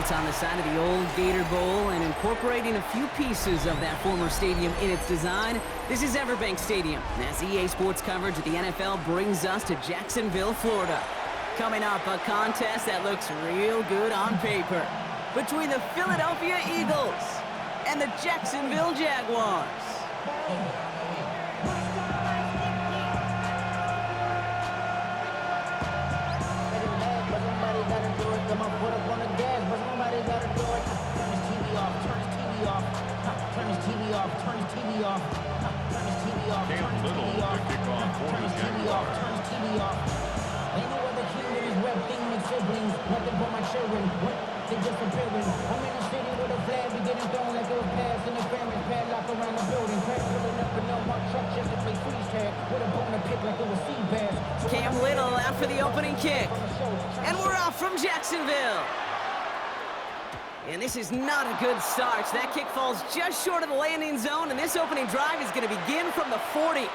Built on the side of the old Gator Bowl and incorporating a few pieces of that former stadium in its design, this is Everbank Stadium, as EA Sports coverage of the NFL brings us to Jacksonville, Florida. Coming up, a contest that looks real good on paper between the Philadelphia Eagles and the Jacksonville Jaguars. Cam Little to kick off for the Jaguars. Ain't no other king that is rep thing siblings. Nothing for my children. What? They just appearing. I'm in the city with a flag. We getting thrown like it was pass in the family padlock around the building. Crash pulling up in my truck just to play freeze tag. With a bone to pick like it was sea bass. Cam Little after the opening kick. And we're off from Jacksonville. And this is not a good start. That kick falls just short of the landing zone, and this opening drive is going to begin from the 40.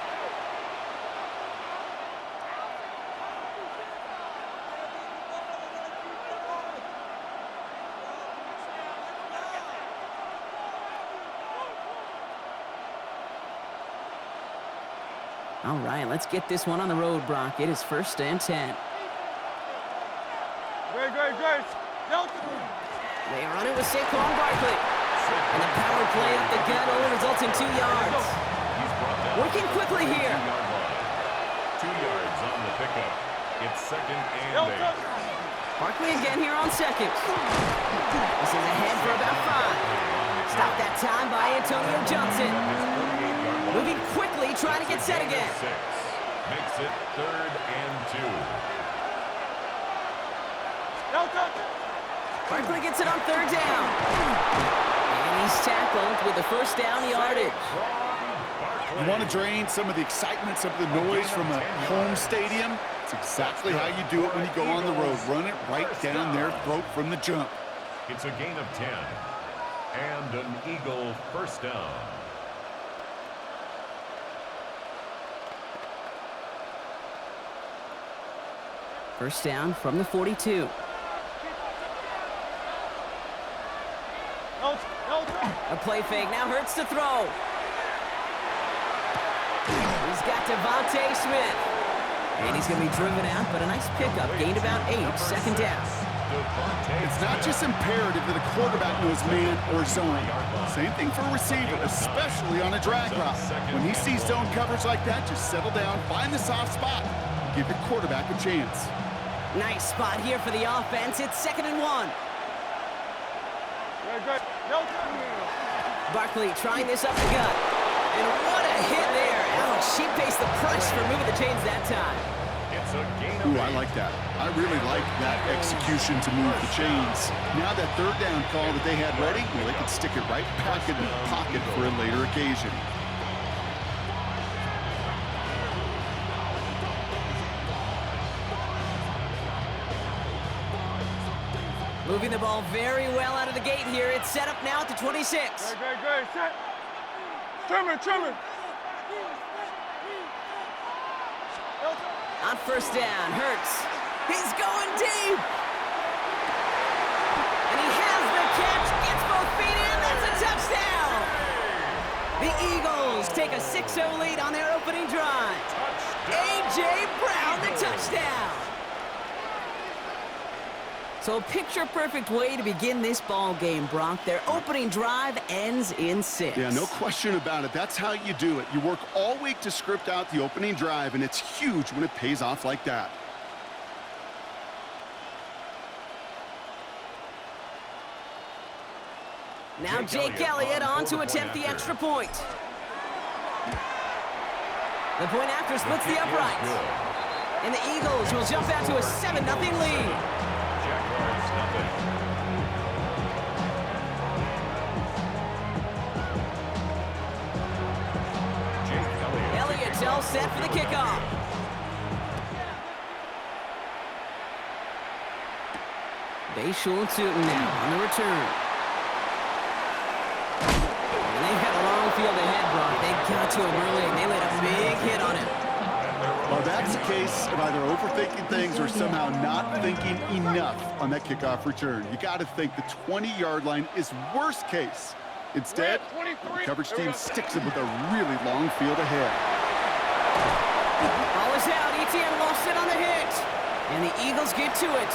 All right, let's get this one on the road, Brock. It is 1st and 10. Great. They run it with Saquon Barkley. And the power play up the gut only results in 2 yards. Working quickly here. 2 yards on the pickup. It's 2nd and 8. Barkley again here on 2nd. This is ahead for about 5. Stopped that time by Antonio Johnson. Moving quickly, trying to get set again. 6 makes it 3rd and 2. Barkley gets it on 3rd down. And he's tackled with the 1st down yardage. You want to drain some of the excitement, some of the noise from a home stadium? It's exactly how you do it when you go on the road. Run it right down their throat from the jump. It's a gain of 10. And an Eagle 1st down. First down from the 42. A play fake, now Hurts to throw. He's got Devontae Smith. And he's going to be driven out, but a nice pickup. Gained about 8, 2nd down. It's not just imperative that a quarterback knows man or zone. Same thing for a receiver, especially on a drag route. When he sees zone coverage like that, just settle down, find the soft spot, and give your quarterback a chance. Nice spot here for the offense. It's 2nd and 1. Barkley trying this up the gut. And what a hit there. Ouch, she pays the price for moving the chains that time. It's a gain of 8. Ooh, I like that. I really like that execution to move the chains. Now that 3rd down call that they had ready, well, they could stick it right back in the pocket for a later occasion. Moving the ball very well out of the gate here. It's set up now at the 26. Great. Set. Trimmer. On 1st down, Hurts. He's going deep. And he has the catch. Gets both feet in. That's a touchdown. The Eagles take a 6-0 lead on their opening drive. A.J. Brown, the touchdown. So a picture-perfect way to begin this ball game, Brock. Their opening drive ends in 6. Yeah, no question about it. That's how you do it. You work all week to script out the opening drive, and it's huge when it pays off like that. Now Jake Elliott on to attempt the extra point. The point after splits the uprights. And the Eagles will jump out to a 7-0 lead. Jaguars nothing. Jake Elliott's all set for the kickoff. Bayshul Tootin now on the return. And they've got a long field ahead, Brock. They got to him early, and they laid a big hit on him. Well, that's a case of either overthinking things or somehow not thinking enough on that kickoff return. You got to think the 20-yard line is worst case. Instead, the coverage team sticks him with a really long field ahead. Ball is out. ETN lost it on the hit. And the Eagles get to it.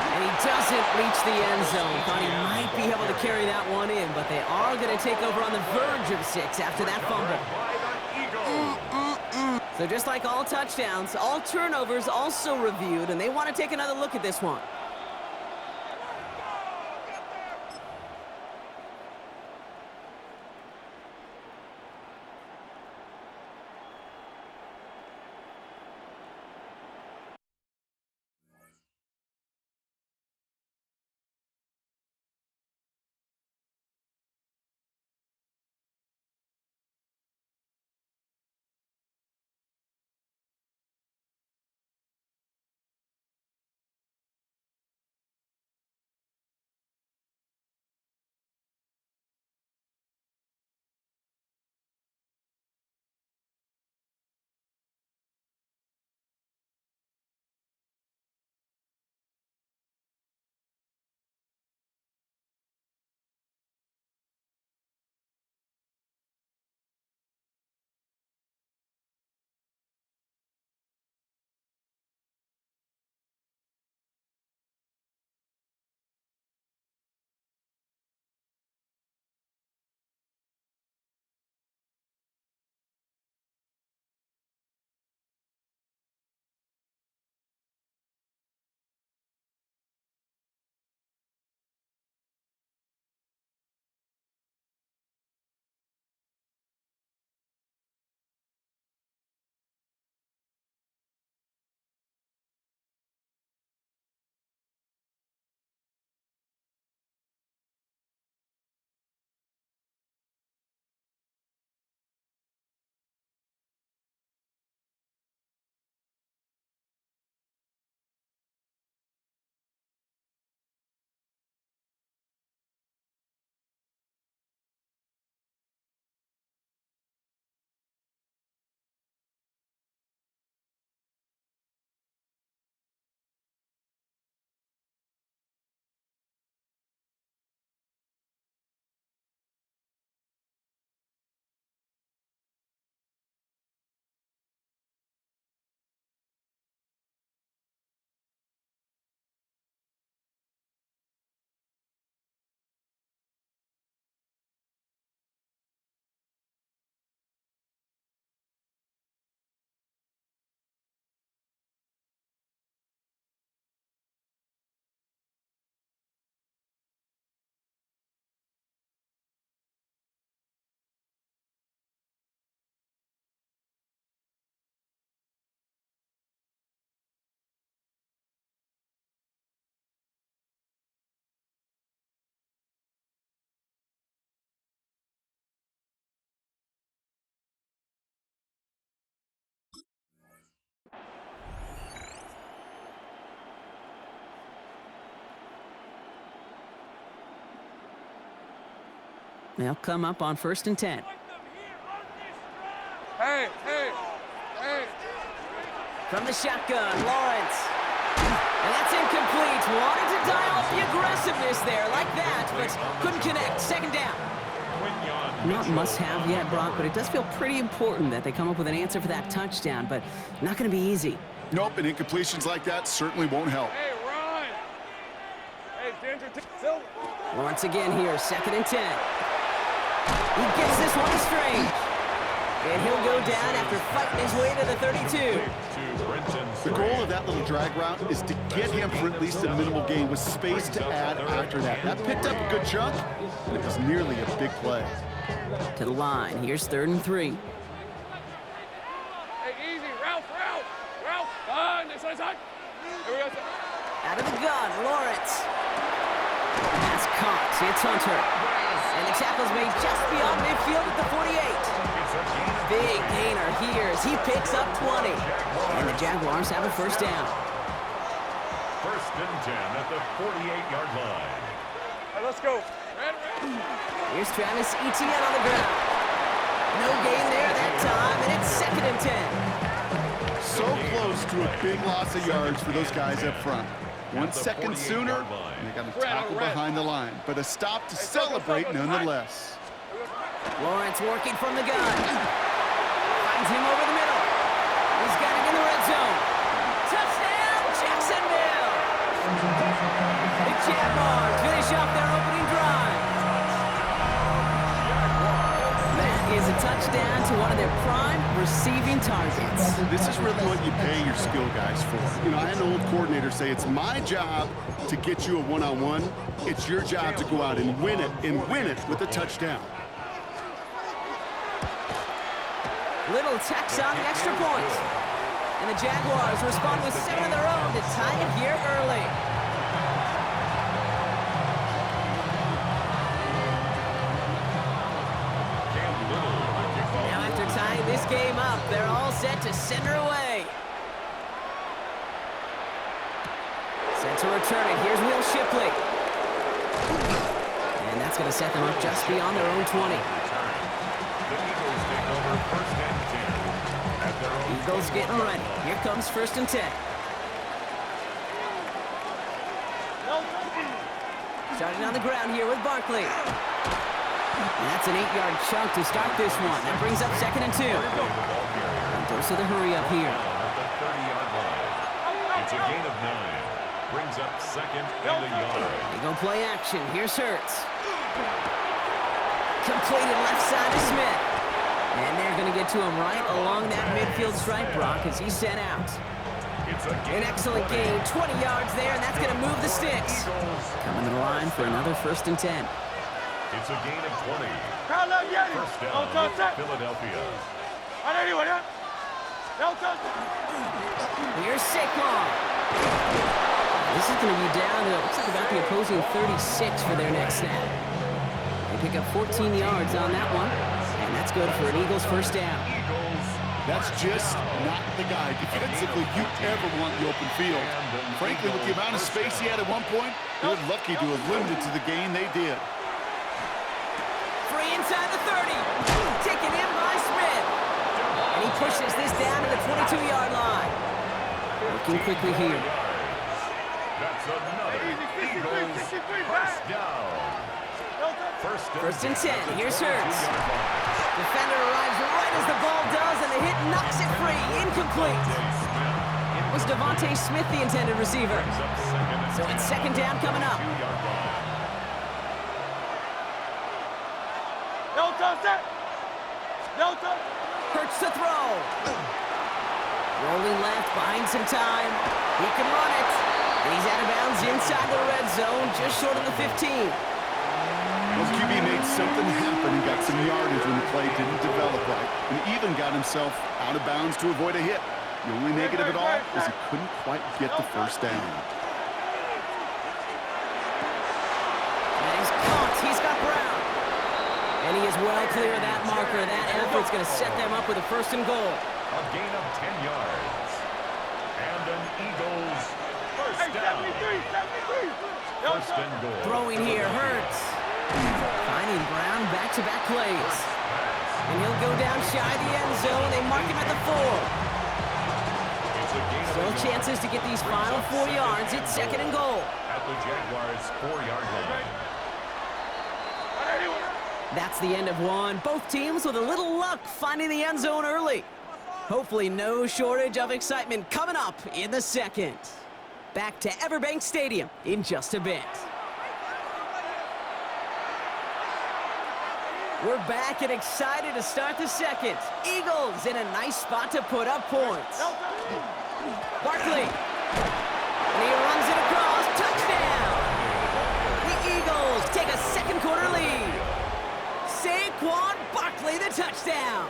And he doesn't reach the end zone. Thought he might be able to carry that one in, but they are going to take over on the verge of 6 after that fumble. So just like all touchdowns, all turnovers also reviewed, and they want to take another look at this one. They'll come up on 1st and 10. Hey, hey, hey. From the shotgun, Lawrence. And that's incomplete. Wanted to dial up the aggressiveness there like that, but couldn't connect. 2nd down. Not must-have yet, Brock, but it does feel pretty important that they come up with an answer for that touchdown, but not going to be easy. Nope, and incompletions like that certainly won't help. Hey, Ron. Hey, Ginger, Silver. Lawrence again here, 2nd and 10. He gets this one straight. And he'll go down after fighting his way to the 32. The goal of that little drag route is to get him for at least a minimal gain with space to add after that. That picked up a good chunk, and it was nearly a big play. To the line. Here's 3rd and 3. Hey, easy. Ralph. This side. Here we go. Out of the gun, Lawrence. That's caught. It's Hunter. And the tackle's made just beyond midfield at the 48. Big gainer here as he picks up 20. And the Jaguars have a 1st down. 1st and 10 at the 48-yard line. Hey, let's go. Red. Here's Travis Etienne on the ground. No gain there that time, and it's 2nd 10. So close to a big loss of yards for those guys up front. 1 second sooner, and they got a tackle behind the line. But a stop to celebrate nonetheless. Lawrence working from the gun. Finds him over the middle. He's got it in the red zone. Touchdown, Jacksonville! The Jaguars finish off their opening drive. That is a touchdown to one of their prime receiving targets. This is really what you pay your skill guys for. You know, I had an old coordinator say it's my job to get you a one-on-one. It's your job to go out and win it with a touchdown. Little tax on the extra point. And the Jaguars respond with 7 of their own to tie it here early. Now after tying this game up, they're all set to send her away. Set to return it. Here's Will Shipley. And that's going to set them up just beyond their own 20. Eagles getting ready. Here comes 1st and 10. Starting on the ground here with Barkley. And that's an 8-yard chunk to start this one. That brings up 2nd and 2. And goes to the hurry up here. It's a gain of 9. Brings up 2nd and a yard. Eagle play action. Here's Hurts. Completed left side to Smith. And they're going to get to him right along that midfield stripe, Brock, as he's sent out. An excellent gain, 20 yards there, and that's going to move the sticks. Coming to the line for another 1st and 10. It's a gain of 20. First down, Philadelphia. Here's Saquon. This is going to be down to, looks like about the opposing 36 for their next snap. They pick up 14 yards on that one. And that's good for an Eagles 1st down. That's just not the guy defensively you ever want in the open field. Frankly, with the amount of space he had at one point, they're lucky to have limited to the gain they did. Free inside the 30. Taken in by Smith. And he pushes this down to the 22-yard line. Working quickly here. That's another Eagles 1st down. 1st and 10. Here's Hurts. Defender arrives right as the ball does, and the hit knocks it free. Incomplete. It was Devontae Smith, the intended receiver. So it's 2nd down coming up. Hurts to throw. Rolling left, buying some time. He can run it. And he's out of bounds inside the red zone, just short of the 15. Well, QB made something happen and got some yardage when the play didn't develop right, and even got himself out of bounds to avoid a hit. The only negative at all is he couldn't quite get the 1st down. And he's caught. He's got Brown. And he is well clear of that marker. That effort's going to set them up with a 1st and goal. A gain of 10 yards. And an Eagles 1st down. 1st and goal. Throwing here, Hurts. Finding Brown back-to-back plays. And he'll go down shy of the end zone. They mark him at the 4. Still chances to get these final 4 yards. It's 2nd and goal. At the Jaguars' 4-yard line. That's the end of one. Both teams with a little luck finding the end zone early. Hopefully no shortage of excitement coming up in the 2nd. Back to Everbank Stadium in just a bit. We're back and excited to start the 2nd. Eagles in a nice spot to put up points. Barkley. And he runs it across. Touchdown! The Eagles take a 2nd quarter lead. Saquon Barkley, the touchdown.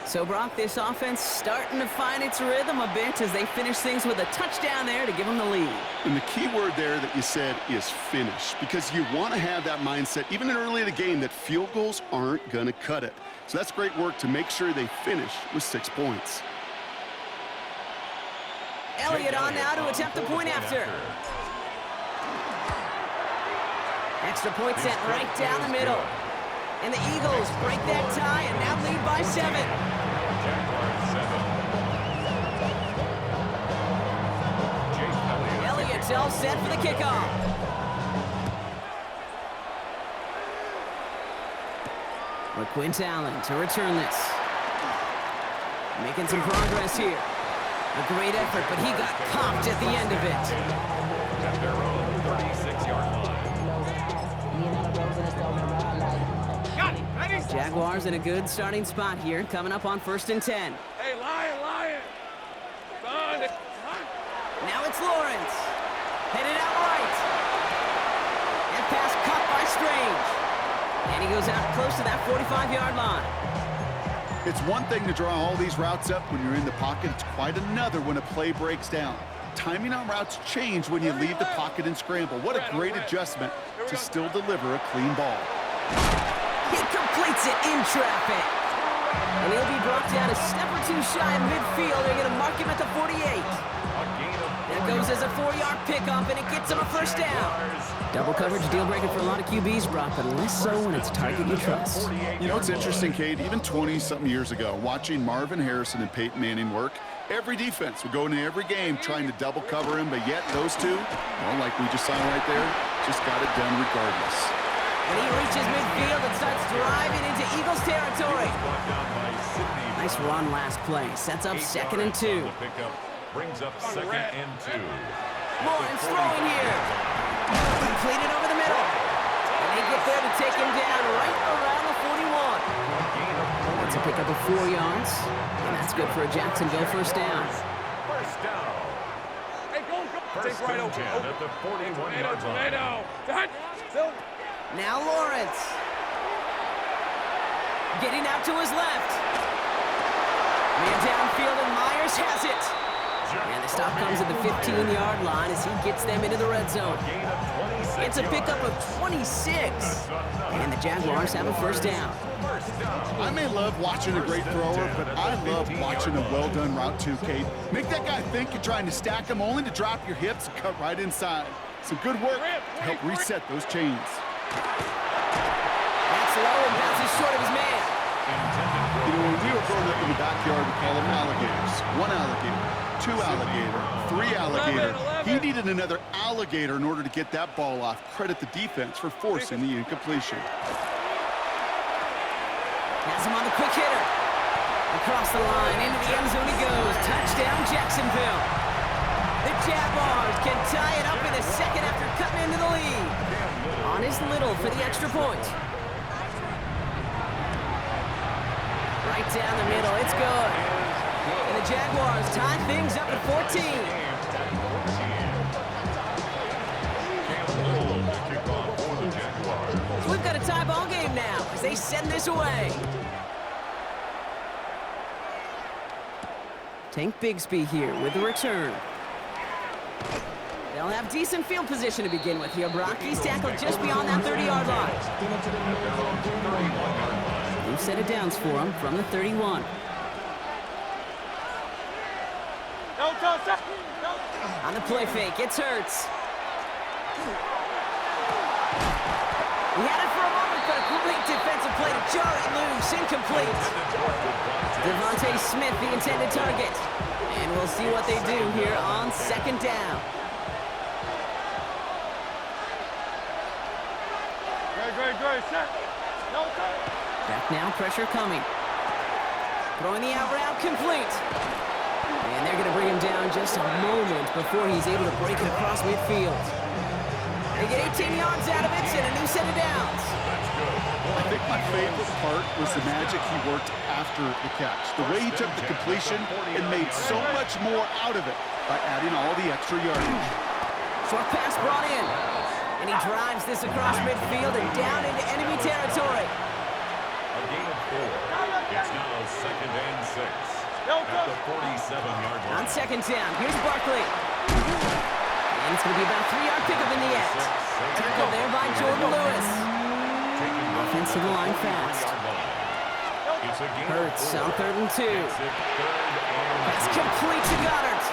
So, Brock, this offense starting to find its rhythm a bit as they finish things with a touchdown there to give them the lead. And the key word there that you said is finish, because you want to have that mindset, even early in the game, that field goals aren't going to cut it. So that's great work to make sure they finish with 6 points. Elliott on now to attempt the point after. Extra point set right down the middle. And the Eagles break that tie and now lead by 7. Jaguars 7. Elliott's all set for the kickoff. Quint Allen to return this. Making some progress here. A great effort, but he got popped at the end of it. At their own 36-yard line. Got it. Ready? Jaguars in a good starting spot here, coming up on 1st and 10. Hey, Lion. Son. Now it's Lawrence. Headed out right. And pass caught by Strange. And he goes out close to that 45-yard line. It's one thing to draw all these routes up when you're in the pocket. It's quite another when a play breaks down. Timing on routes change when you leave the pocket and scramble. What a great adjustment to still deliver a clean ball. He completes it in traffic. And he'll be brought down a step or two shy of midfield. They're going to mark him at the 48. That goes as a 4-yard pickup, and it gets him a first down. Double coverage deal breaker for a lot of QBs, Brock, but less so when it's target you trust. You know, it's interesting, Cade, even 20-something years ago, watching Marvin Harrison and Peyton Manning work, every defense would go into every game trying to double cover him, but yet those two, well, like we just saw right there, just got it done regardless. When he reaches midfield and starts driving into Eagles territory. Nice run last play. Sets up 2nd and 2. Brings up 2nd and 2. Lawrence throwing here. Completed over the middle. And they get there to take him down right around the 41. That's a pickup of 4 yards. And that's good for a Jacksonville first down. First down. Hey, go. First Take right and over. 10 at the 41-yard line. Still. Now Lawrence. Getting out to his left. Man downfield, and Myers has it. And the stop comes at the 15-yard line as he gets them into the red zone. It's a pickup of 26. And the Jaguars have a first down. I may love watching a great thrower, but I love watching a well-done route too, Cade. Make that guy think you're trying to stack him only to drop your hips and cut right inside. Some good work to help reset those chains. That's low and bounces short of his man. You know, when we were growing up in the backyard, we call them alligators. 1 alligator, 2 alligator, 3 alligator. He needed another alligator in order to get that ball off. Credit the defense for forcing the incompletion. Has him on the quick hitter. Across the line, into the end zone he goes. Touchdown, Jacksonville. The Jaguars can tie it up in a second after cutting into the lead. On his Little for the extra point. Right down the middle, it's good. And the Jaguars tie things up at 14. So we've got a tie ball game now as they send this away. Tank Bigsby here with the return. They'll have decent field position to begin with here. Brock, he's tackled just beyond that 30-yard line. New set of downs for him from the 31. On the play fake, it's Hurts. He had it for a moment, but a great defensive play to jar it loose, incomplete. Devontae Smith, the intended target. And we'll see what they do here on 2nd down. Great. Set. Back now, pressure coming. Throwing the out route, complete. And they're going to bring him down just a moment before he's able to break it across midfield. They get 18 yards out of it and a new set of downs. I think my favorite part was the magic he worked after the catch. The way he took the completion and made so much more out of it by adding all the extra yardage. Short pass brought in. And he drives this across midfield and down into enemy territory. A gain of 4. It's now 2nd and 6 at the 47-yard line. On 2nd down, here's Barkley. And it's going to be about a 3-yard pickup in the end. Tackled there by Jordan Lewis. Offensive line fast. Hurts on 3rd and 2. Pass complete to Goddard.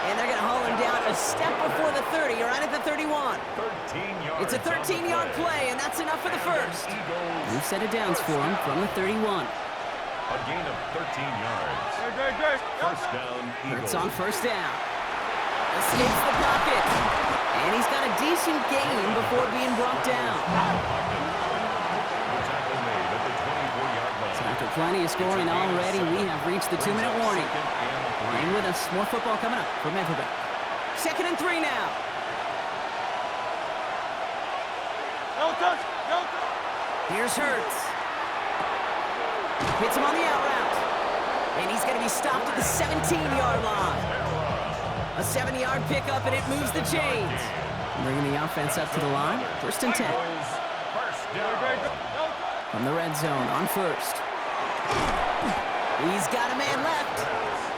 And they're going to haul him down a step before the 30, right at the 31. 13 yards. It's a 13-yard play, and that's enough for the first. New set of downs for him from the 31. A gain of 13 yards. First down, Eagles. It's on first down. Escapes the pocket. And he's got a decent gain before being brought down. So after plenty of scoring already, we have reached the 2-minute warning. And with us, more football coming up from Everbank. 2nd and 3 now. Here's Hurts. Hits him on the out route. And he's going to be stopped at the 17-yard line. A 7-yard pickup, and it moves the chains. Bringing the offense up to the line. 1st and 10. From the red zone on first. He's got a man left.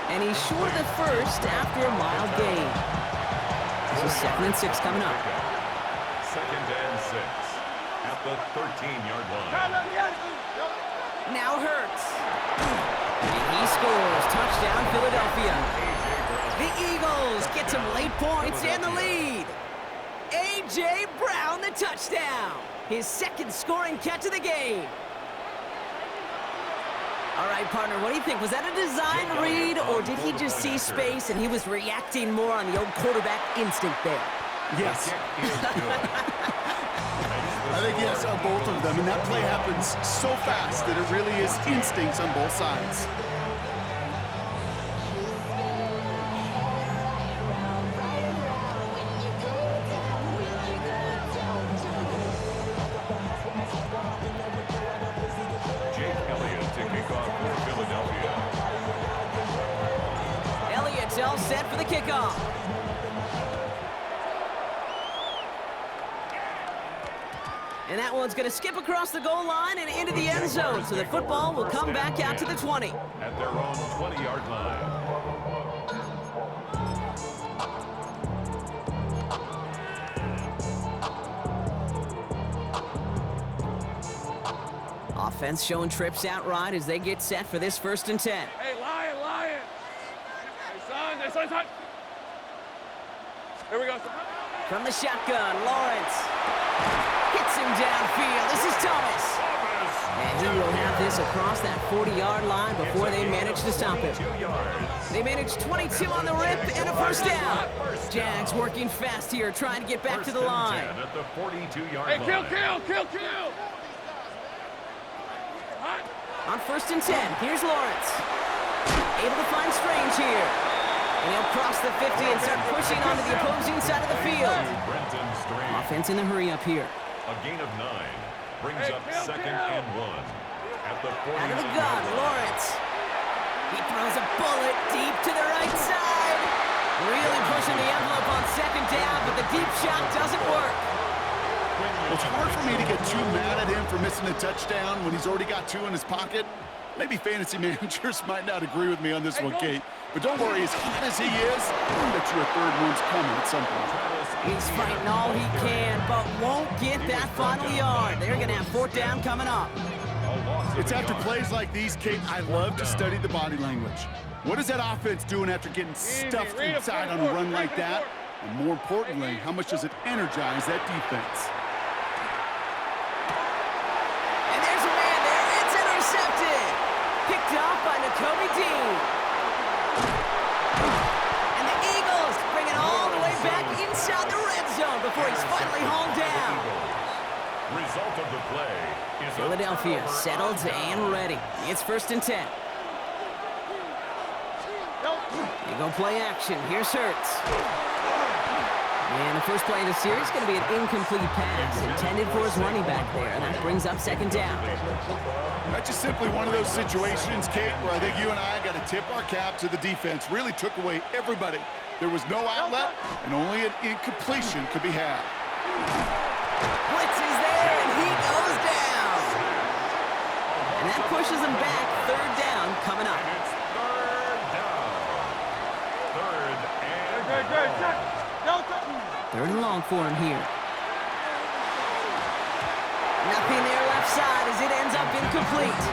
And he's short of the first after a mild gain. So 2nd and 6 coming up. 2nd and 6 at the 13-yard line. Now Hurts. And he scores. Touchdown, Philadelphia. The Eagles get some late points and the lead. A.J. Brown, the touchdown. His 2nd scoring catch of the game. All right, partner, what do you think? Was that a design read, or did he just see space and he was reacting more on the old quarterback instinct there? Yes. I think yes on both of them, and that play happens so fast that it really is instincts on both sides. All set for the kickoff. And that one's going to skip across the goal line and into the end zone, so the football will come back out to the 20. At their own 20-yard line. Offense showing trips out right as they get set for this 1st and 10. Hey, Lion! Son. Here we go. From the shotgun, Lawrence hits him downfield. This is Thomas. And he will have this across that 40-yard line before they manage to stop him. They manage 22 on the rip and a 1st down. Jags working fast here, trying to get back to the line. At the 42-yard line. Hey, kill! On 1st and 10, here's Lawrence. Able to find Strange here. And he'll cross the 50 and start pushing onto the opposing side of the field. Offense in the hurry up here. A gain of 9 brings up 2nd and 1. At the 40. Out of the gun, Lawrence. He throws a bullet deep to the right side. Really pushing the envelope on 2nd down, but the deep shot doesn't work. It's hard for me to get too mad at him for missing a touchdown when he's already got 2 in his pocket. Maybe fantasy managers might not agree with me on this one, Kate. But don't worry, as hot as he is, I bet you a 3rd one's coming at some point. He's fighting all he can, but won't get that final yard. They're going to have 4th down coming up. It's after plays like these, Kate, I love to study the body language. What is that offense doing after getting stuffed inside on a run like that? And more importantly, how much does it energize that defense? And there's a man there. It's intercepted. Picked off by Nakobe Dean. And the Eagles bring it all the way back inside the red zone before he's finally hauled down. Result of the play is Philadelphia settled and ready. It's 1st and 10. They go play action. Here's Hurts. And the first play of the series is going to be an incomplete pass intended for his running back there. And that brings up 2nd down. That's just simply one of those situations, Kate, where I think you and I got to tip our cap to the defense. Really took away everybody. There was no outlet, and only an incompletion could be had. Blitz is there, and he goes down. And that pushes him back. 3rd down coming up. It's 3rd down. 3rd and 3rd and long for him here. Nothing there left side as it ends up incomplete.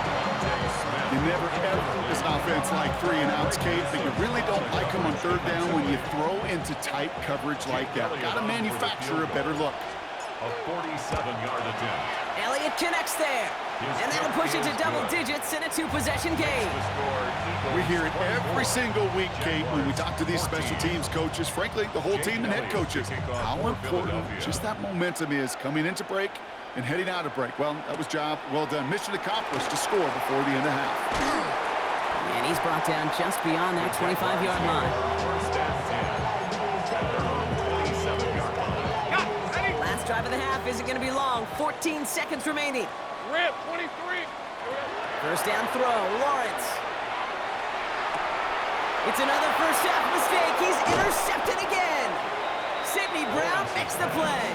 You never ever, this offense like 3 and outs, Kate, but you really don't like them on third down when you throw into tight coverage like that. Got to manufacture a better look. A 47-yard attempt. Elliott connects there. And that'll push it to double digits in a 2-possession game. We hear it every single week, Kate, when we talk to these special teams coaches, frankly, the whole team and head coaches, how important just that momentum is coming into break and heading out of break. Well, that was job well done. Mission accomplished to score before the end of half. And he's brought down just beyond that 25-yard line. First and 10. At their own 27-yard line. Last drive of the half isn't going to be long. 14 seconds remaining. Rip, 23. First down throw, Lawrence. It's another first half mistake. He's intercepted again. Sidney Brown makes the play.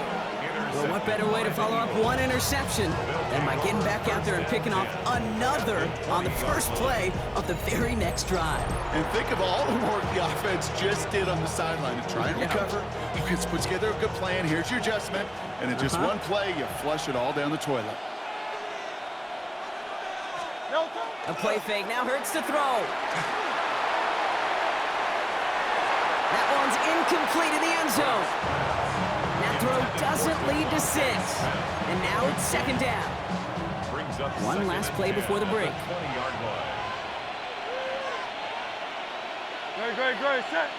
Well, what better way to follow up one interception than by getting back out there and picking off another on the first play of the very next drive. And think of all the work the offense just did on the sideline to try and recover. You can put together a good plan. Here's your adjustment. And in just one play, you flush it all down the toilet. A play fake now hurts to throw. That one's incomplete in the end zone. That throw doesn't lead to 6. And now it's second down. Brings up One last play before the break. 20-yard line. Great, set.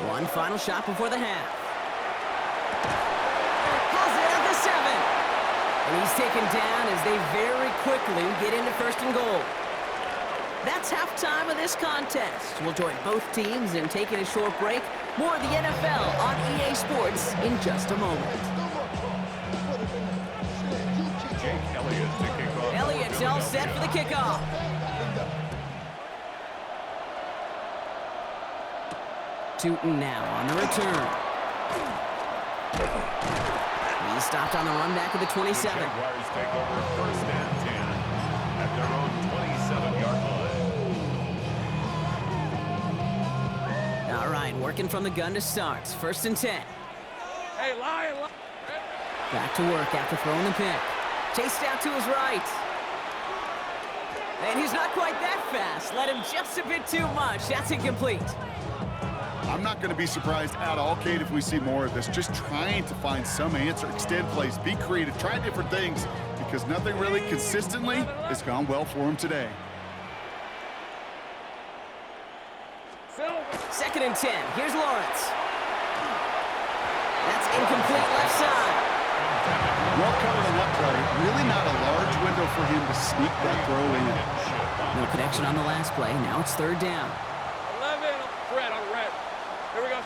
One final shot before the half. Has it at the 7. And he's taken down as they very quickly get into first and goal. That's halftime of this contest. We'll join both teams in taking a short break. More of the NFL on EA Sports in just a moment. Jake Elliott to kick off. Elliott's all set for the kickoff. Tootin now on the return. He's stopped on the run back of the 27. Jaguars take over first and 10 at their own 27-yard line. All right, working from the gun to start. First and 10. Hey, Lion. Back to work after throwing the pick. Chased out to his right. And he's not quite that fast. Let him just a bit too much. That's incomplete. I'm not going to be surprised at all, Kate, if we see more of this. Just trying to find some answer, extend plays, be creative, try different things, because nothing really consistently has gone well for him today. Second and 10. Here's Lawrence. That's incomplete left side. Well covered on that play. Really not a large window for him to sneak that throw in. No connection on the last play. Now it's third down. 11. Red on red. Here we go.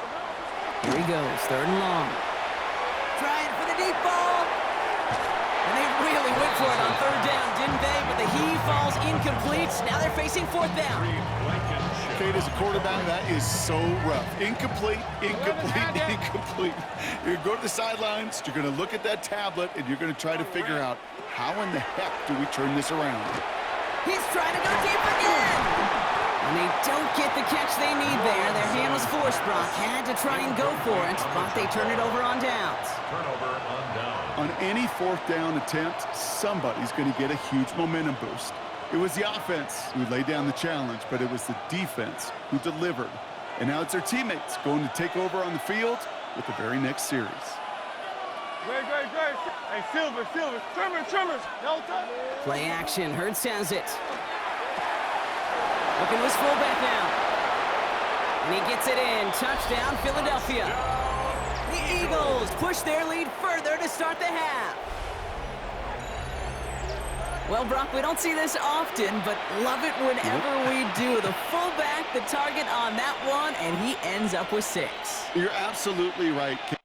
Here he goes. Third and long. Trying for the deep ball. And they really went for it on third down, didn't they? But the heave falls incomplete. Now they're facing fourth down. Kate, as a quarterback, that is so rough. Incomplete, incomplete, incomplete. You're going to go to the sidelines, you're going to look at that tablet, and you're going to try to figure out how in the heck do we turn this around. He's trying to go deep again. And they don't get the catch they need there. Their hand was forced. Brock had to try and go for it, but they turn it over on downs. Turnover on down. On any fourth down attempt, somebody's going to get a huge momentum boost. It was the offense who laid down the challenge, but it was the defense who delivered. And now it's their teammates going to take over on the field with the very next series. Great. Hey, Silver. Trimmers. No time. Play action. Hurts has it. Looking to his fullback now. And he gets it in. Touchdown, Philadelphia. The Eagles push their lead further to start the half. Well, Brock, we don't see this often, but love it whenever we do. The fullback, the target on that one, and he ends up with 6. You're absolutely right, Kate.